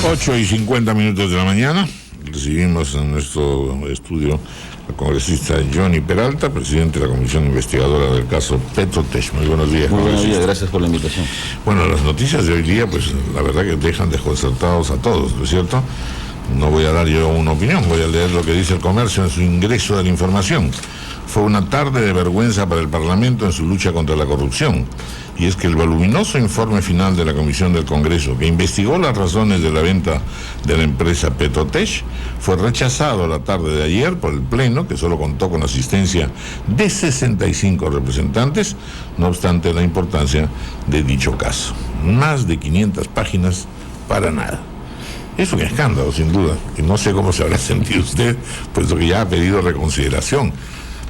8:50 de la mañana. Recibimos en nuestro estudio al congresista Johnny Peralta, presidente de la Comisión Investigadora del caso Petrotech. Muy buenos días. Muy buenos días, gracias por la invitación. Bueno, las noticias de hoy día, pues la verdad que dejan desconcertados a todos, ¿no es cierto? No voy a dar yo una opinión, voy a leer lo que dice El Comercio en su ingreso de la información. Fue una tarde de vergüenza para el Parlamento en su lucha contra la corrupción. Y es que el voluminoso informe final de la Comisión del Congreso, que investigó las razones de la venta de la empresa Petrotech, fue rechazado la tarde de ayer por el Pleno, que solo contó con asistencia de 65 representantes, no obstante la importancia de dicho caso. Más de 500 páginas para nada. Es un escándalo, sin duda, y no sé cómo se habrá sentido usted, puesto que ya ha pedido reconsideración.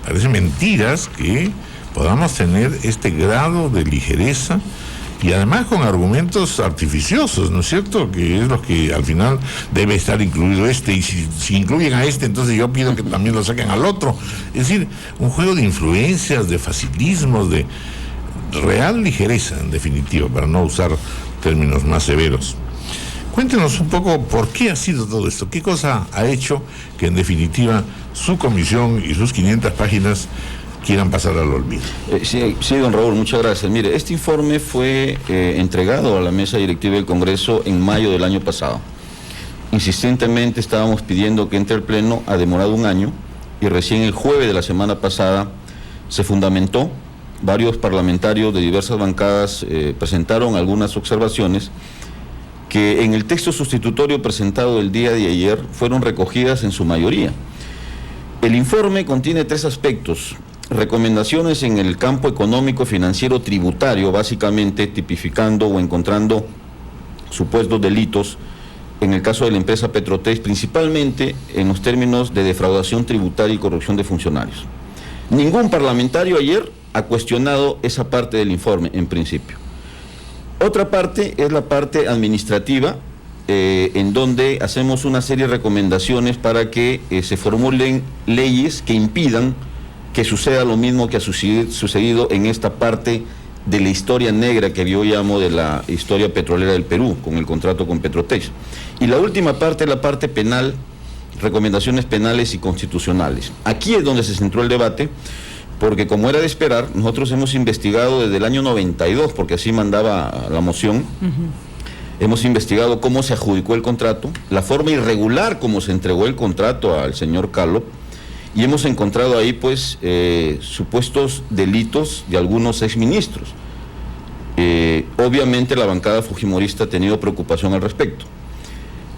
Parece mentiras que podamos tener este grado de ligereza y además con argumentos artificiosos, ¿no es cierto? Que es lo que al final debe estar incluido y si incluyen a entonces yo pido que también lo saquen al otro. Es decir, un juego de influencias, de facilismos, de real ligereza, en definitiva, para no usar términos más severos. Cuéntenos un poco por qué ha sido todo esto, qué cosa ha hecho que en definitiva su comisión y sus 500 páginas quieran pasar al olvido. Sí, don Raúl, muchas gracias. Mire, este informe fue entregado a la mesa directiva del Congreso en mayo del año pasado. Insistentemente estábamos pidiendo que entre el Pleno, ha demorado un año, y recién el jueves de la semana pasada se fundamentó. Varios parlamentarios de diversas bancadas presentaron algunas observaciones que en el texto sustitutorio presentado el día de ayer fueron recogidas en su mayoría. El informe contiene 3 aspectos: recomendaciones en el campo económico, financiero, tributario, básicamente tipificando o encontrando supuestos delitos en el caso de la empresa Petrotech, principalmente en los términos de defraudación tributaria y corrupción de funcionarios. Ningún parlamentario ayer ha cuestionado esa parte del informe, en principio. Otra parte es la parte administrativa, en donde hacemos una serie de recomendaciones para que se formulen leyes que impidan que suceda lo mismo que ha sucedido en esta parte de la historia negra que yo llamo de la historia petrolera del Perú, con el contrato con Petrotech. Y la última parte es la parte penal, recomendaciones penales y constitucionales. Aquí es donde se centró el debate, porque como era de esperar, nosotros hemos investigado desde el año 92, porque así mandaba la moción. Hemos investigado cómo se adjudicó el contrato, la forma irregular como se entregó el contrato al señor Calop, y hemos encontrado ahí pues supuestos delitos de algunos exministros. Obviamente la bancada fujimorista ha tenido preocupación al respecto.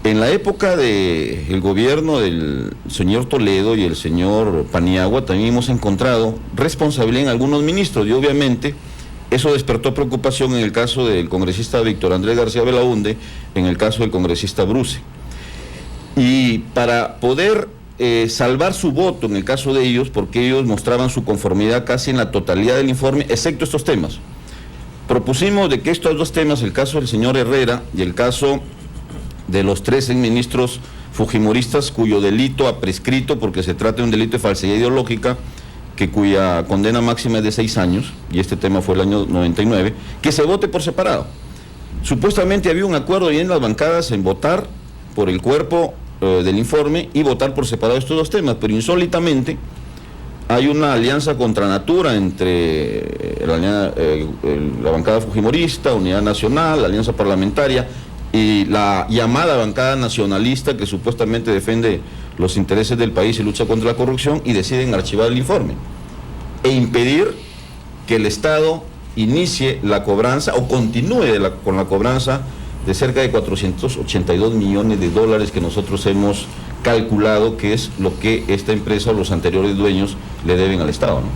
En la época del gobierno del señor Toledo y el señor Paniagua también hemos encontrado responsabilidad en algunos ministros, y obviamente eso despertó preocupación en el caso del congresista Víctor Andrés García Belaúnde, en el caso del congresista Bruce. Y para poder salvar su voto en el caso de ellos, porque ellos mostraban su conformidad casi en la totalidad del informe, excepto estos temas, propusimos de que estos 2 temas, el caso del señor Herrera y el caso de los 3 exministros fujimoristas cuyo delito ha prescrito porque se trata de un delito de falsedad ideológica, cuya condena máxima es de 6 años, y este tema fue el año 99, que se vote por separado. Supuestamente había un acuerdo ahí en las bancadas en votar por el cuerpo del informe y votar por separado estos 2 temas, pero insólitamente hay una alianza contra natura entre la bancada fujimorista, Unidad Nacional, la Alianza Parlamentaria y la llamada bancada nacionalista que supuestamente defiende los intereses del país y lucha contra la corrupción, y deciden archivar el informe e impedir que el Estado inicie la cobranza o continúe con la cobranza de cerca de 482 millones de dólares que nosotros hemos calculado que es lo que esta empresa o los anteriores dueños le deben al Estado, ¿no?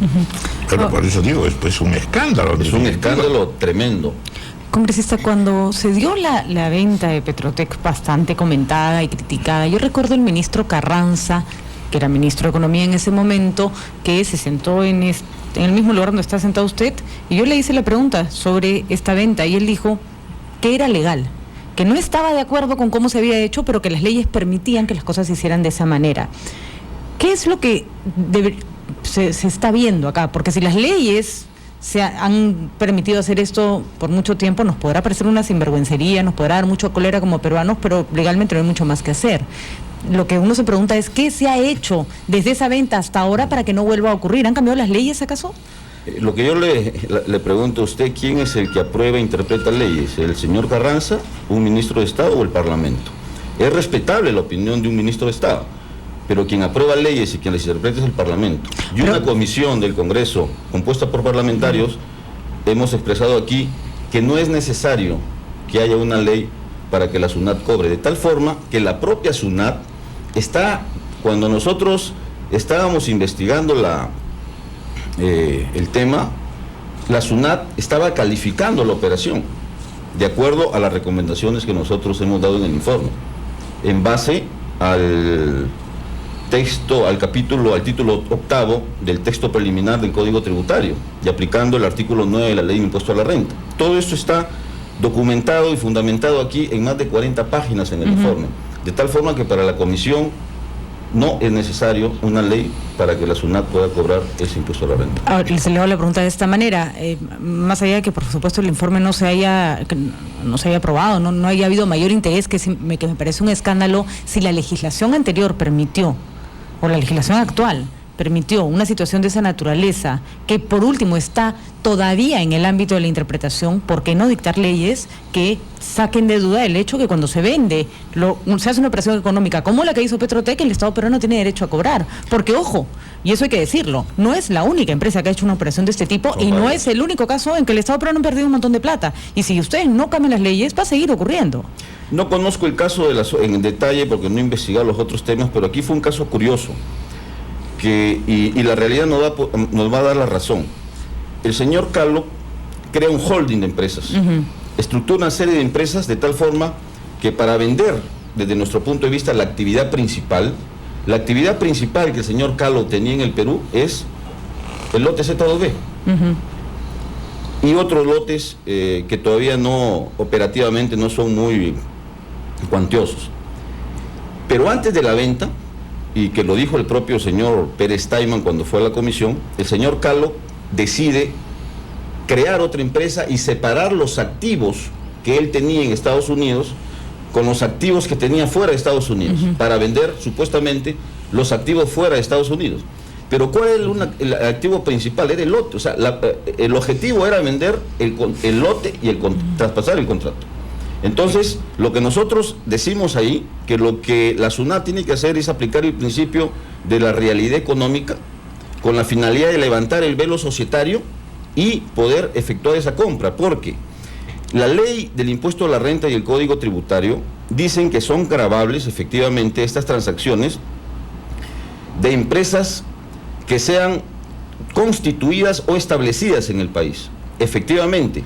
Pero por eso digo, es un escándalo. Es un escándalo tremendo. Congresista, cuando se dio la venta de Petrotech, bastante comentada y criticada, yo recuerdo el ministro Carranza, que era ministro de Economía en ese momento, que se sentó en el mismo lugar donde está sentado usted, y yo le hice la pregunta sobre esta venta, y él dijo que era legal, que no estaba de acuerdo con cómo se había hecho, pero que las leyes permitían que las cosas se hicieran de esa manera. ¿Qué es lo que se está viendo acá? Porque si las leyes han permitido hacer esto por mucho tiempo, nos podrá parecer una sinvergüencería, nos podrá dar mucho cólera como peruanos, pero legalmente no hay mucho más que hacer. Lo que uno se pregunta es, ¿qué se ha hecho desde esa venta hasta ahora para que no vuelva a ocurrir? ¿Han cambiado las leyes acaso? Lo que yo le pregunto a usted, ¿quién es el que aprueba e interpreta leyes? ¿El señor Carranza, un ministro de Estado o el Parlamento? Es respetable la opinión de un ministro de Estado, pero quien aprueba leyes y quien las interpreta es el Parlamento. Y una comisión del Congreso compuesta por parlamentarios hemos expresado aquí que no es necesario que haya una ley para que la SUNAT cobre, de tal forma que la propia SUNAT está, cuando nosotros estábamos investigando el tema, la SUNAT estaba calificando la operación de acuerdo a las recomendaciones que nosotros hemos dado en el informe, en base al texto, al título 8 del texto preliminar del Código Tributario y aplicando el artículo 9 de la Ley de Impuesto a la Renta. Todo esto está documentado y fundamentado aquí en más de 40 páginas en el informe, de tal forma que para la comisión no es necesario una ley para que la SUNAT pueda cobrar ese impuesto a la renta. Ahora, se le hago la pregunta de esta manera, más allá de que por supuesto el informe no se haya aprobado, no haya habido mayor interés, que me parece un escándalo si la legislación anterior permitió, o la legislación actual permitió una situación de esa naturaleza, que por último está todavía en el ámbito de la interpretación, ¿por qué no dictar leyes que saquen de duda el hecho que cuando se vende, se hace una operación económica como la que hizo Petrotec, el Estado peruano tiene derecho a cobrar? Porque ojo, y eso hay que decirlo, no es la única empresa que ha hecho una operación de este tipo y no es el único caso en que el Estado peruano ha perdido un montón de plata. Y si ustedes no cambian las leyes, va a seguir ocurriendo. No conozco el caso en detalle porque no he investigado los otros temas, pero aquí fue un caso curioso. Y la realidad nos va a dar la razón. El señor Calo crea un holding de empresas, estructura una serie de empresas de tal forma que para vender, desde nuestro punto de vista, la actividad principal que el señor Calo tenía en el Perú es el lote Z2B y otros lotes que todavía operativamente no son muy cuantiosos. Pero antes de la venta, y que lo dijo el propio señor Pérez Taiman cuando fue a la comisión, el señor Calo decide crear otra empresa y separar los activos que él tenía en Estados Unidos con los activos que tenía fuera de Estados Unidos, para vender supuestamente los activos fuera de Estados Unidos. Pero ¿cuál era el activo principal? Era el lote. O sea, el objetivo era vender el lote y traspasar el contrato. Entonces, lo que nosotros decimos ahí, que lo que la SUNAT tiene que hacer es aplicar el principio de la realidad económica con la finalidad de levantar el velo societario y poder efectuar esa compra, porque la ley del impuesto a la renta y el Código Tributario dicen que son gravables efectivamente estas transacciones de empresas que sean constituidas o establecidas en el país. Efectivamente,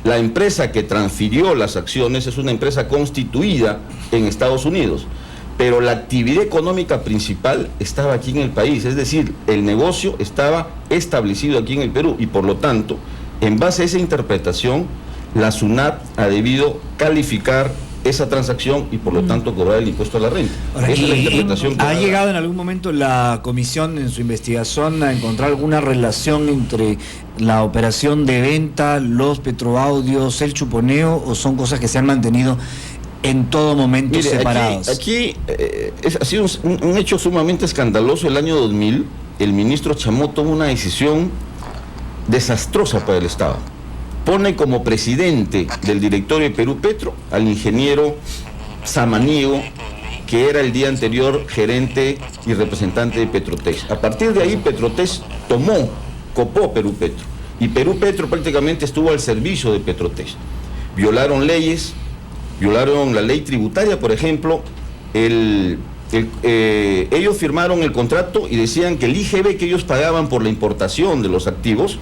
la empresa que transfirió las acciones es una empresa constituida en Estados Unidos, pero la actividad económica principal estaba aquí en el país, es decir, el negocio estaba establecido aquí en el Perú y por lo tanto, en base a esa interpretación, la SUNAT ha debido calificar esa transacción y por lo tanto cobrar el impuesto a la renta. Ahora, esa es la interpretación. ¿Ha llegado en algún momento la comisión en su investigación a encontrar alguna relación entre la operación de venta, los petroaudios, el chuponeo, o son cosas que se han mantenido en todo momento separados? Aquí ha sido un hecho sumamente escandaloso. El año 2000, el ministro Chamó tomó una decisión desastrosa para el Estado. Pone como presidente del directorio de Perú Petro al ingeniero Samaniego, que era el día anterior gerente y representante de Petrotex. A partir de ahí Petrotex copó Perú Petro, y Perú Petro prácticamente estuvo al servicio de Petrotex. Violaron leyes, violaron la ley tributaria, por ejemplo. Ellos firmaron el contrato y decían que el IGB que ellos pagaban por la importación de los activos,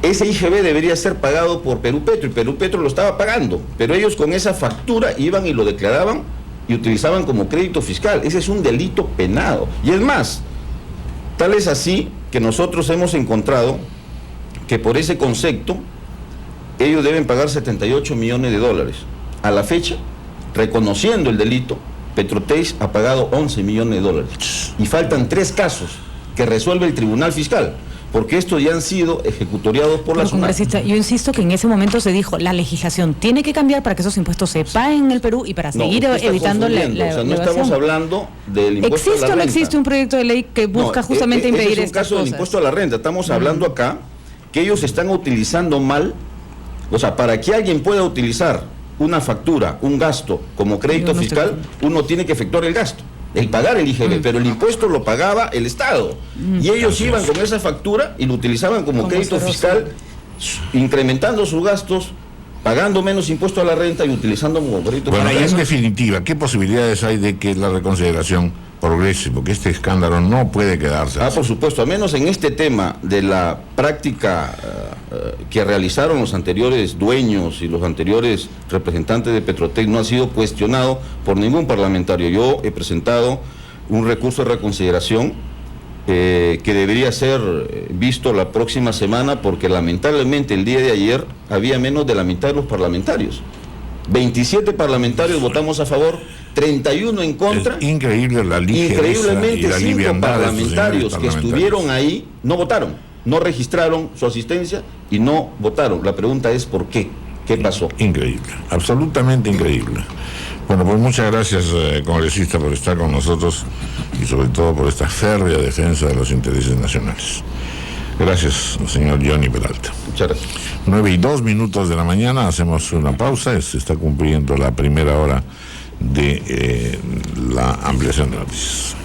ese IGB debería ser pagado por Perú Petro, y Perú Petro lo estaba pagando, pero ellos con esa factura iban y lo declaraban y utilizaban como crédito fiscal. Ese es un delito penado. Y es más, tal es así que nosotros hemos encontrado que por ese concepto ellos deben pagar $78 millones. A la fecha, reconociendo el delito, Petrotex ha pagado $11 millones. Y faltan 3 casos que resuelve el Tribunal Fiscal. porque estos ya han sido ejecutoriados por la Pero, SUNAT. congresista, yo insisto que en ese momento se dijo, la legislación tiene que cambiar para que esos impuestos se paguen en el Perú y para seguir usted está evitando la confundiendo. O sea, no evasión. estamos hablando del impuesto ¿Existe a la o no renta. existe un proyecto de ley que busca justamente impedir ese es un estas caso del cosas? impuesto a la renta. Estamos hablando acá que ellos están utilizando mal, o sea, para que alguien pueda utilizar una factura, un gasto como crédito Yo no estoy fiscal, de uno tiene que efectuar el gasto, el pagar el IGB, pero el impuesto lo pagaba el Estado. Y ellos iban con esa factura y lo utilizaban como crédito fiscal, incrementando sus gastos, pagando menos impuesto a la renta y utilizando como crédito Bueno, fiscal. en definitiva, ¿qué posibilidades hay de que la reconsideración progrese? Porque este escándalo no puede quedarse. Por supuesto, al menos en este tema de la práctica que realizaron los anteriores dueños y los anteriores representantes de Petrotec no ha sido cuestionado por ningún parlamentario. Yo he presentado un recurso de reconsideración que debería ser visto la próxima semana, porque lamentablemente el día de ayer había menos de la mitad de los parlamentarios. 27 parlamentarios votamos a favor, 31 en contra. Es increíble la ligereza y Increíblemente la 5 liviandad de estos parlamentarios señores que estuvieron ahí no votaron, no registraron su asistencia y no votaron. La pregunta es ¿por qué? ¿Qué pasó? Increíble, absolutamente increíble. Bueno, pues muchas gracias, congresista, por estar con nosotros y sobre todo por esta férrea defensa de los intereses nacionales. Gracias, señor Johnny Peralta. Muchas gracias. 9:02 de la mañana, hacemos una pausa, se está cumpliendo la primera hora de la ampliación de noticias.